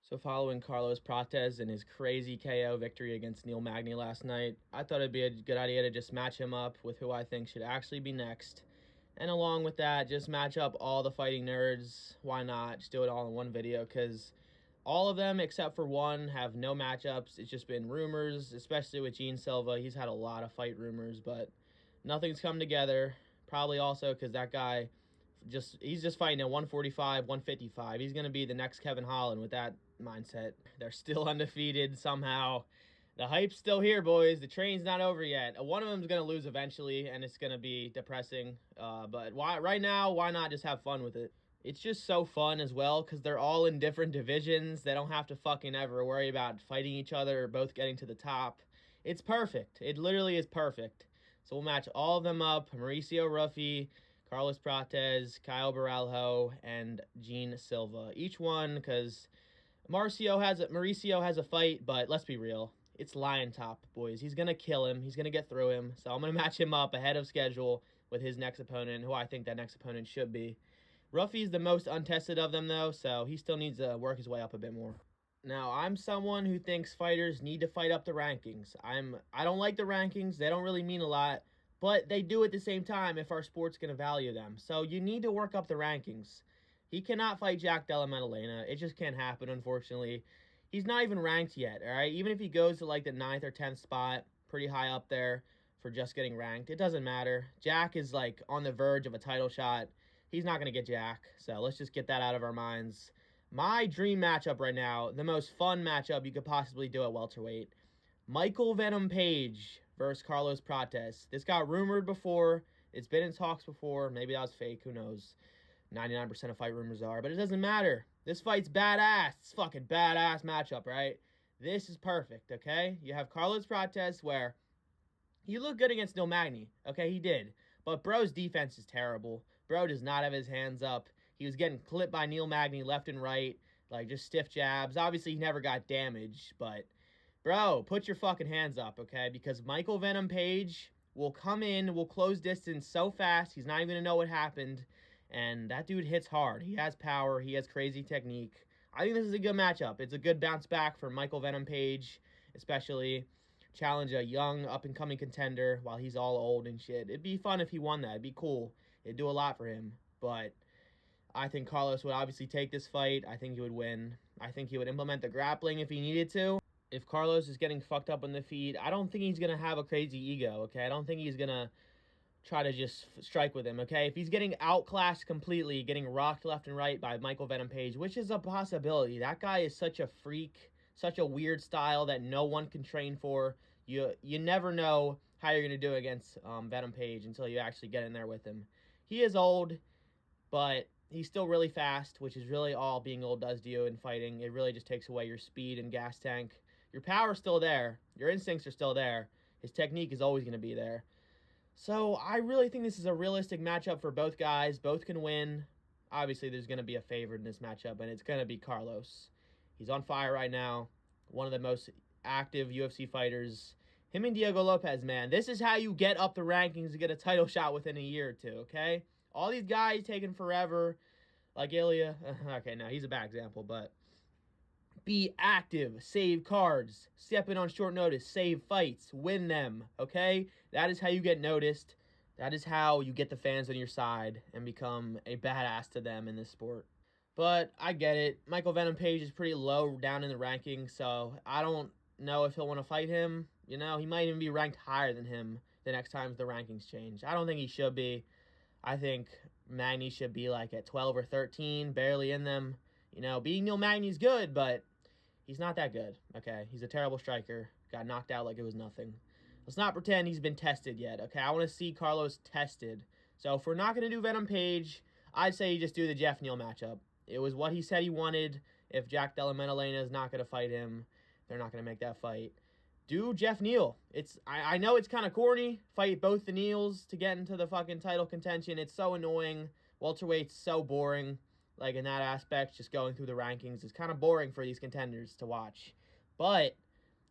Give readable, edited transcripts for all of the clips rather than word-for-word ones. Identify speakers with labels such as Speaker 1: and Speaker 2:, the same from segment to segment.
Speaker 1: So following Carlos Prates and his crazy KO victory against Neil Magny last night, I thought it'd be a good idea to just match him up with who I think should actually be next. And along with that, just match up all the fighting nerds. Why not? Just do it all in one video, because all of them, except for one, have no matchups. It's just been rumors, especially with Gene Silva. He's had a lot of fight rumors, but nothing's come together. Probably also because that guy he's just fighting at 145, 155. He's going to be the next Kevin Holland with that mindset. They're still undefeated somehow. The hype's still here, boys. The train's not over yet. One of them's going to lose eventually, and it's going to be depressing. But right now, why not just have fun with it? It's just so fun as well because they're all in different divisions. They don't have to fucking ever worry about fighting each other or both getting to the top. It's perfect. It literally is perfect. So we'll match all of them up. Mauricio Ruffi, Carlos Prates, Kaio Baralo, and Gene Silva. Each one, because Mauricio has a fight, but let's be real. It's Lion Top, boys. He's going to kill him. He's going to get through him. So I'm going to match him up ahead of schedule with his next opponent, who I think that next opponent should be. Ruffy's the most untested of them, though, so he still needs to work his way up a bit more. Now, I'm someone who thinks fighters need to fight up the rankings. I don't like the rankings. They don't really mean a lot. But they do at the same time if our sport's going to value them. So you need to work up the rankings. He cannot fight Jack Della Maddalena. It just can't happen, unfortunately. He's not even ranked yet, all right? Even if he goes to like the 9th or 10th spot, pretty high up there for just getting ranked, it doesn't matter. Jack is like on the verge of a title shot. He's not going to get Jack. So let's just get that out of our minds. My dream matchup right now, the most fun matchup you could possibly do at welterweight, Michael Venom Page versus Carlos Prates. This got rumored before. It's been in talks before. Maybe that was fake. Who knows? 99% of fight rumors are. But it doesn't matter. This fight's badass. It's fucking badass matchup, right? This is perfect, okay? You have Carlos Prates where he looked good against Neil Magny. Okay, he did. But bro's defense is terrible. Bro does not have his hands up. He was getting clipped by Neil Magny left and right. Like, just stiff jabs. Obviously, he never got damaged, but bro, put your fucking hands up, okay? Because Michael Venom Page will come in, will close distance so fast, he's not even going to know what happened. And that dude hits hard. He has power. He has crazy technique. I think this is a good matchup. It's a good bounce back for Michael Venom Page, especially challenge a young, up-and-coming contender while he's all old and shit. It'd be fun if he won that. It'd be cool. It'd do a lot for him. But I think Carlos would obviously take this fight. I think he would win. I think he would implement the grappling if he needed to. If Carlos is getting fucked up on the feet, I don't think he's going to have a crazy ego, okay? I don't think he's going to try to just strike with him, okay? If he's getting outclassed completely, getting rocked left and right by Michael Venom Page, which is a possibility. That guy is such a freak, such a weird style that no one can train for. You never know how you're going to do against Venom Page until you actually get in there with him. He is old, but he's still really fast, which is really all being old does to you in fighting. It really just takes away your speed and gas tank. Your power's still there. Your instincts are still there. His technique is always going to be there. So I really think this is a realistic matchup for both guys. Both can win. Obviously, there's going to be a favorite in this matchup, and it's going to be Carlos. He's on fire right now. One of the most active UFC fighters. Him and Diego Lopez, man. This is how you get up the rankings to get a title shot within a year or two, okay? All these guys taking forever, like Ilya. Okay, no, he's a bad example, but be active, save cards, step in on short notice, save fights, win them, okay? That is how you get noticed. That is how you get the fans on your side and become a badass to them in this sport. But I get it. Michael Venom Page is pretty low down in the rankings, so I don't know if he'll want to fight him. You know, he might even be ranked higher than him the next time the rankings change. I don't think he should be. I think Magny should be like at 12 or 13, barely in them. You know, beating Neil Magny's good, but he's not that good, okay? He's a terrible striker. Got knocked out like it was nothing. Let's not pretend he's been tested yet, okay? I want to see Carlos tested. So if we're not going to do Venom Page, I'd say you just do the Jeff Neal matchup. It was what he said he wanted. If Jack Della Maddalena is not going to fight him, they're not going to make that fight. Do Jeff Neal. I know it's kind of corny. Fight both the Neals to get into the fucking title contention. It's so annoying. Welterweight's so boring. Like, in that aspect, just going through the rankings is kind of boring for these contenders to watch. But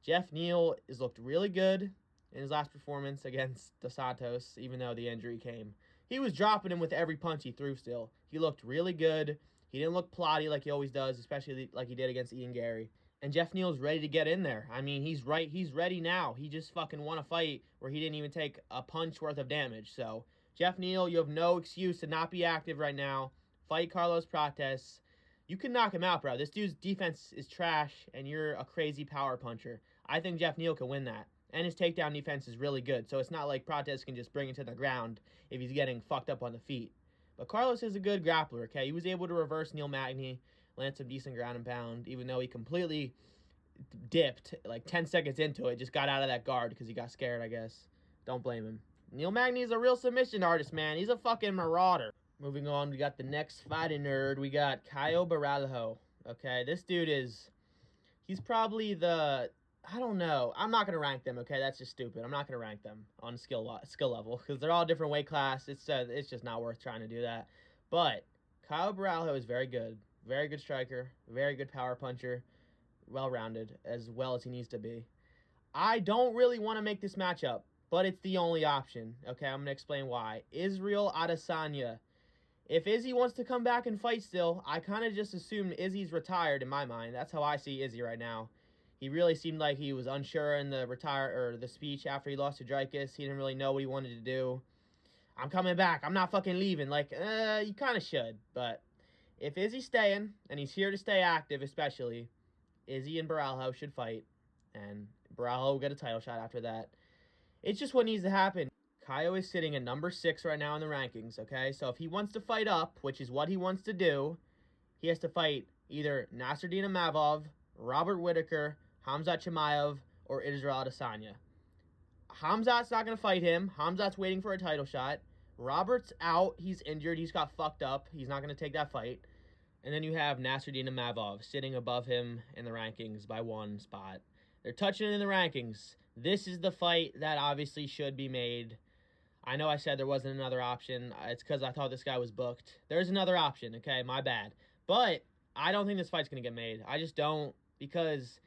Speaker 1: Jeff Neal has looked really good in his last performance against Dos Santos, even though the injury came. He was dropping him with every punch he threw still. He looked really good. He didn't look plotty like he always does, especially like he did against Ian Gary. And Jeff Neal's ready to get in there. I mean, he's right. He's ready now. He just fucking won a fight where he didn't even take a punch worth of damage. So, Jeff Neal, you have no excuse to not be active right now. Fight Carlos Prates. You can knock him out, bro. This dude's defense is trash, and you're a crazy power puncher. I think Jeff Neal can win that. And his takedown defense is really good. So, it's not like Prates can just bring it to the ground if he's getting fucked up on the feet. But Carlos is a good grappler, okay? He was able to reverse Neil Magny, land some decent ground and pound, even though he completely dipped like 10 seconds into it, just got out of that guard because he got scared, I guess. Don't blame him. Neil Magny is a real submission artist, man. He's a fucking marauder. Moving on, we got the next fighting nerd. We got Kaio Baralo, okay? This dude he's probably I don't know. I'm not going to rank them, okay? That's just stupid. I'm not going to rank them on skill level because they're all different weight class. It's just not worth trying to do that. But Kaio Baralo is very good. Very good striker. Very good power puncher. Well-rounded, as well as he needs to be. I don't really want to make this matchup, but it's the only option. Okay, I'm going to explain why. Israel Adesanya. If Izzy wants to come back and fight still, I kind of just assumed Izzy's retired in my mind. That's how I see Izzy right now. He really seemed like he was unsure in the speech after he lost to Dricus. He didn't really know what he wanted to do. I'm coming back. I'm not fucking leaving. Like, you kind of should. But if Izzy's staying, and he's here to stay active especially, Izzy and Baralo should fight. And Baralo will get a title shot after that. It's just what needs to happen. Kaio is sitting at number 6 right now in the rankings, okay? So if he wants to fight up, which is what he wants to do, he has to fight either Nasruddin Imavov, Robert Whittaker, Khamzat Chimaev, or Israel Adesanya. Khamzat's not going to fight him. Khamzat's waiting for a title shot. Robert's out. He's injured. He's got fucked up. He's not going to take that fight. And then you have Nasruddin Imavov sitting above him in the rankings by 1 spot. They're touching it in the rankings. This is the fight that obviously should be made. I know I said there wasn't another option. It's because I thought this guy was booked. There's another option, okay? My bad. But I don't think this fight's going to get made. I just don't, because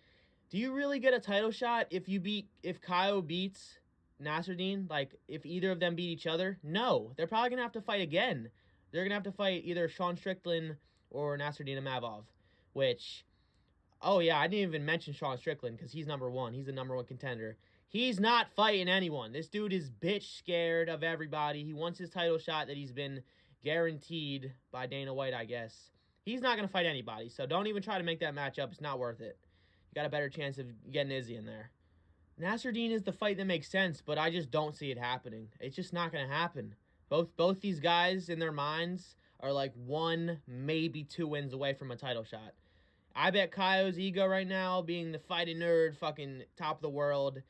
Speaker 1: do you really get a title shot if Kaio beats Nasruddin? Like, if either of them beat each other? No. They're probably going to have to fight again. They're going to have to fight either Sean Strickland or Nasruddin Imavov, which, oh yeah, I didn't even mention Sean Strickland because he's number 1. He's the number 1 contender. He's not fighting anyone. This dude is bitch scared of everybody. He wants his title shot that he's been guaranteed by Dana White, I guess. He's not going to fight anybody, so don't even try to make that matchup. It's not worth it. You got a better chance of getting Izzy in there. Nasruddin is the fight that makes sense, but I just don't see it happening. It's just not going to happen. Both these guys in their minds are like 1, maybe 2 wins away from a title shot. I bet Kaio's ego right now, being the fighting nerd, fucking top of the world,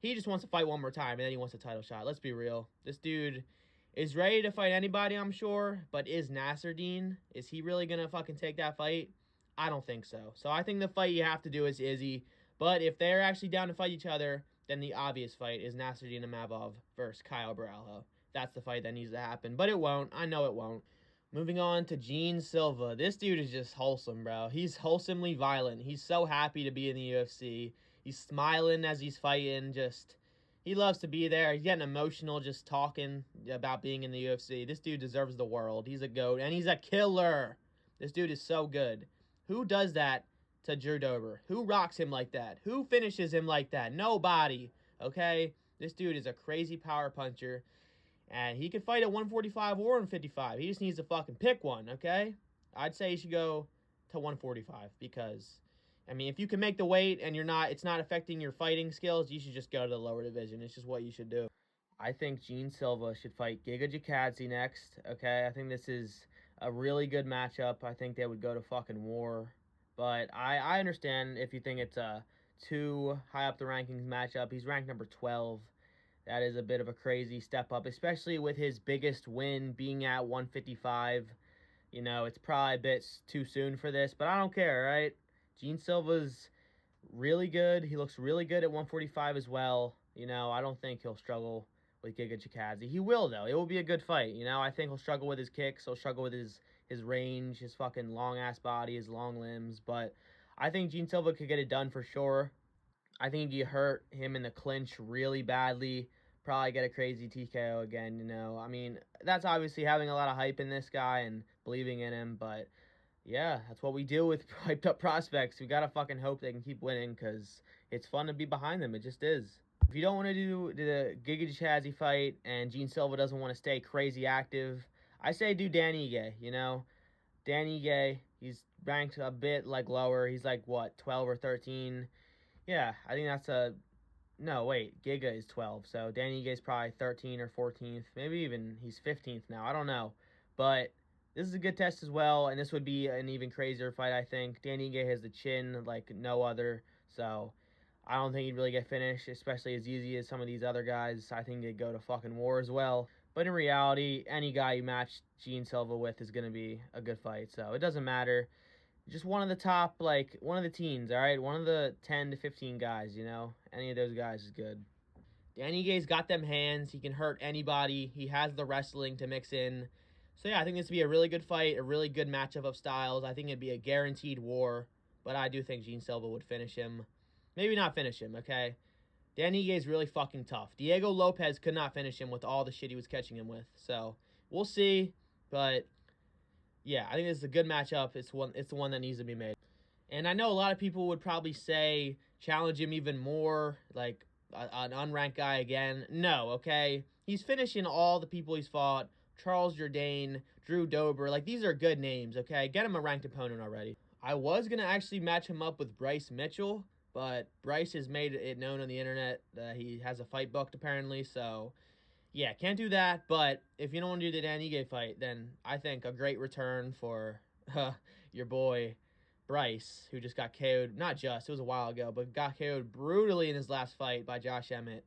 Speaker 1: he just wants to fight one more time, and then he wants a title shot. Let's be real. This dude is ready to fight anybody, I'm sure, but is Nasruddin, is he really going to fucking take that fight? I don't think so. So I think the fight you have to do is Izzy, but if they're actually down to fight each other, then the obvious fight is Nasruddin Imavov versus Kaio Baralo. That's the fight that needs to happen, but it won't. I know it won't. Moving on to Gene Silva. This dude is just wholesome, bro. He's wholesomely violent. He's so happy to be in the UFC. He's smiling as he's fighting. He loves to be there. He's getting emotional just talking about being in the UFC. This dude deserves the world. He's a GOAT, and he's a killer. This dude is so good. Who does that to Drew Dober? Who rocks him like that? Who finishes him like that? Nobody, okay? This dude is a crazy power puncher. And he could fight at 145 or 155. He just needs to fucking pick one, okay? I'd say he should go to 145 because, I mean, if you can make the weight and it's not affecting your fighting skills, you should just go to the lower division. It's just what you should do. I think Gene Silva should fight Giga Chikadze next, okay? I think this is a really good matchup. I think they would go to fucking war. But I understand if you think it's a too high up the rankings matchup. He's ranked number 12. That is a bit of a crazy step up, especially with his biggest win being at 155. You know, it's probably a bit too soon for this, but I don't care, right? Gene Silva's really good. He looks really good at 145 as well. You know, I don't think he'll struggle with Giga Chikadze. He will, though. It will be a good fight. You know, I think he'll struggle with his kicks. He'll struggle with his range, his fucking long-ass body, his long limbs. But I think Gene Silva could get it done for sure. I think you hurt him in the clinch really badly. Probably get a crazy TKO again, you know. I mean, that's obviously having a lot of hype in this guy and believing in him, but Yeah, that's what we do with hyped up prospects. We gotta fucking hope they can keep winning because it's fun to be behind them. It just is. If you don't want to do the Giga Chazzy fight and Gene Silva doesn't want to stay crazy active, I say do Dan Ige. Dan Ige, he's ranked a bit like lower. He's like what, 12 or 13? Yeah, I think that's a no. Wait, Giga is 12, so Dan Ige is probably 13 or 14th. Maybe even he's 15th now. I don't know, but this is a good test as well, and this would be an even crazier fight. I think Dan Ige has the chin like no other, so I don't think he'd really get finished, especially as easy as some of these other guys. I think they'd go to fucking war as well. But in reality, any guy you match Gene Silva with is going to be a good fight. So it doesn't matter. Just one of the top, like, one of the teens, all right? One of the 10 to 15 guys, Any of those guys is good. Danny Gay's got them hands. He can hurt anybody. He has the wrestling to mix in. So, yeah, I think this would be a really good fight, a really good matchup of styles. I think it'd be a guaranteed war. But I do think Gene Silva would finish him. Maybe not finish him, okay? Danny Gay's really fucking tough. Diego Lopez could not finish him with all the shit he was catching him with. So, we'll see. But yeah, I think this is a good matchup. It's the one that needs to be made. And I know a lot of people would probably say challenge him even more, like an unranked guy again. No, okay? He's finishing all the people he's fought. Charles Jourdain, Drew Dober. Like, these are good names, okay? Get him a ranked opponent already. I was going to actually match him up with Bryce Mitchell, but Bryce has made it known on the internet that he has a fight booked, apparently, so yeah, can't do that. But if you don't want to do the Dan Ige fight, then I think a great return for your boy Bryce, who just got KO'd. Not just, it was a while ago, but got KO'd brutally in his last fight by Josh Emmett,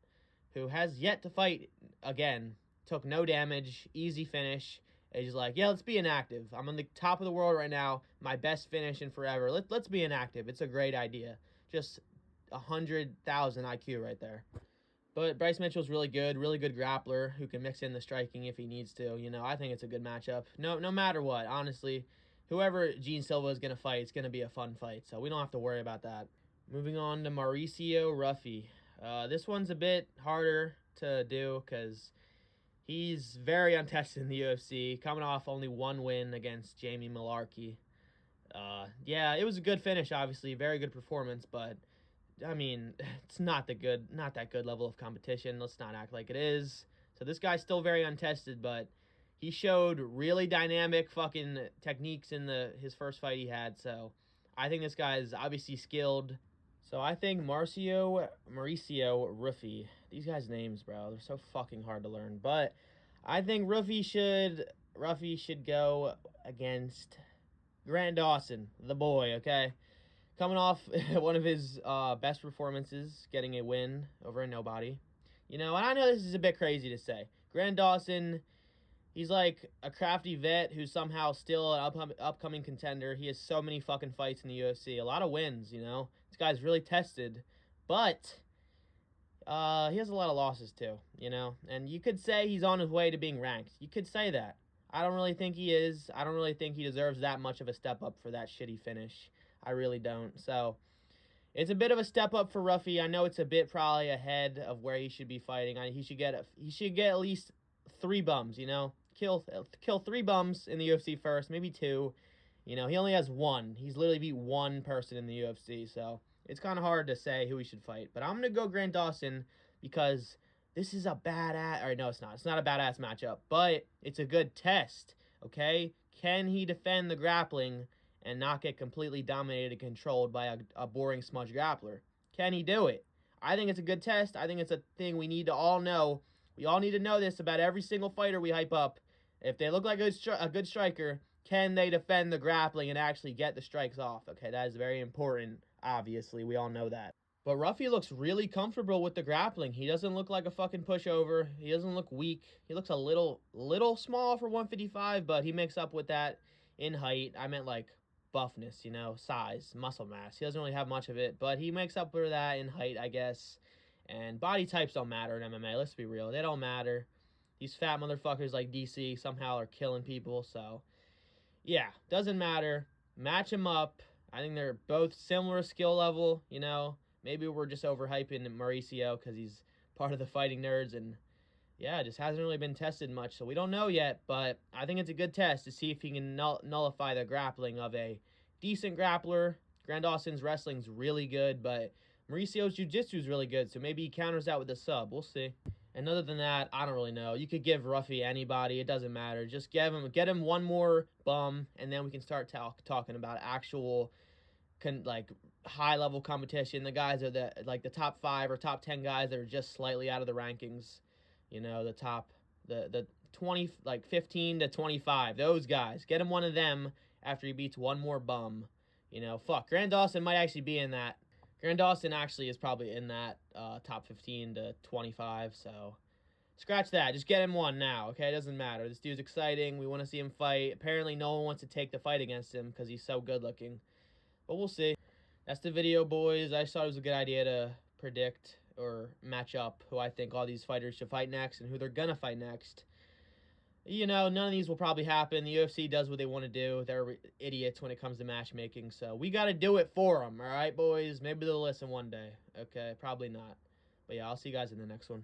Speaker 1: who has yet to fight again. Took no damage, easy finish. He's like, yeah, let's be inactive. I'm on the top of the world right now. My best finish in forever. Let's be inactive. It's a great idea. Just 100,000 IQ right there. But Bryce Mitchell's really good grappler who can mix in the striking if he needs to. I think it's a good matchup. No matter what, honestly, whoever Gene Silva is going to fight, it's going to be a fun fight. So we don't have to worry about that. Moving on to Mauricio Ruffy. This one's a bit harder to do because he's very untested in the UFC, coming off only one win against Jamie Malarkey. Yeah, it was a good finish, obviously, very good performance, but I mean, it's not that good level of competition. Let's not act like it is. So this guy's still very untested, but he showed really dynamic fucking techniques in his first fight he had. So I think this guy is obviously skilled. So I think Mauricio Ruffy. These guys' names, bro, they're so fucking hard to learn. But I think Ruffy should go against Grant Dawson, the boy, okay? Coming off one of his best performances, getting a win over a nobody. And I know this is a bit crazy to say. Grant Dawson, he's like a crafty vet who's somehow still an upcoming contender. He has so many fucking fights in the UFC. A lot of wins, This guy's really tested. But he has a lot of losses too, And you could say he's on his way to being ranked. You could say that. I don't really think he is. I don't really think he deserves that much of a step up for that shitty finish. I really don't. So it's a bit of a step up for Ruffy. I know it's a bit probably ahead of where he should be fighting. He should get at least 3 bums. Kill 3 bums in the UFC first, maybe 2. He only has 1. He's literally beat 1 person in the UFC. So it's kind of hard to say who he should fight. But I'm gonna go Grant Dawson because this is a badass. Or no, it's not. It's not a badass matchup, but it's a good test. Okay, can he defend the grappling and not get completely dominated and controlled by a boring smudge grappler? Can he do it? I think it's a good test. I think it's a thing we need to all know. We all need to know this about every single fighter we hype up. If they look like a good striker, can they defend the grappling and actually get the strikes off? Okay, that is very important, obviously. We all know that. But Ruffy looks really comfortable with the grappling. He doesn't look like a fucking pushover. He doesn't look weak. He looks a little small for 155, but he makes up with that in height. I meant like buffness, size, muscle mass. He doesn't really have much of it, but he makes up for that in height, I guess. And body types don't matter in MMA. Let's be real. They don't matter. These fat motherfuckers like DC somehow are killing people. So, yeah, doesn't matter. Match them up. I think they're both similar skill level, Maybe we're just overhyping Mauricio because he's part of the Fighting Nerds and yeah, just hasn't really been tested much, so we don't know yet, but I think it's a good test to see if he can nullify the grappling of a decent grappler. Grand Dawson's wrestling's really good, but Mauricio's jiu-jitsu is really good, so maybe he counters that with a sub. We'll see. And other than that, I don't really know. You could give Ruffy anybody. It doesn't matter. Just get him one more bum, and then we can start talking about actual like high level competition. The guys are the top 5 or top 10 guys that are just slightly out of the rankings. You know, the 20, like 15 to 25. Those guys. Get him one of them after he beats one more bum. You know, fuck. Grand Dawson might actually be in that. Grand Dawson actually is probably in that top 15 to 25. So scratch that. Just get him one now, okay? It doesn't matter. This dude's exciting. We want to see him fight. Apparently, no one wants to take the fight against him because he's so good looking. But we'll see. That's the video, boys. I just thought it was a good idea to predict or match up who I think all these fighters should fight next and who they're going to fight next. You know, none of these will probably happen. The UFC does what they want to do. They're idiots when it comes to matchmaking. So we got to do it for them, all right, boys? Maybe they'll listen one day. Okay, probably not. But yeah, I'll see you guys in the next one.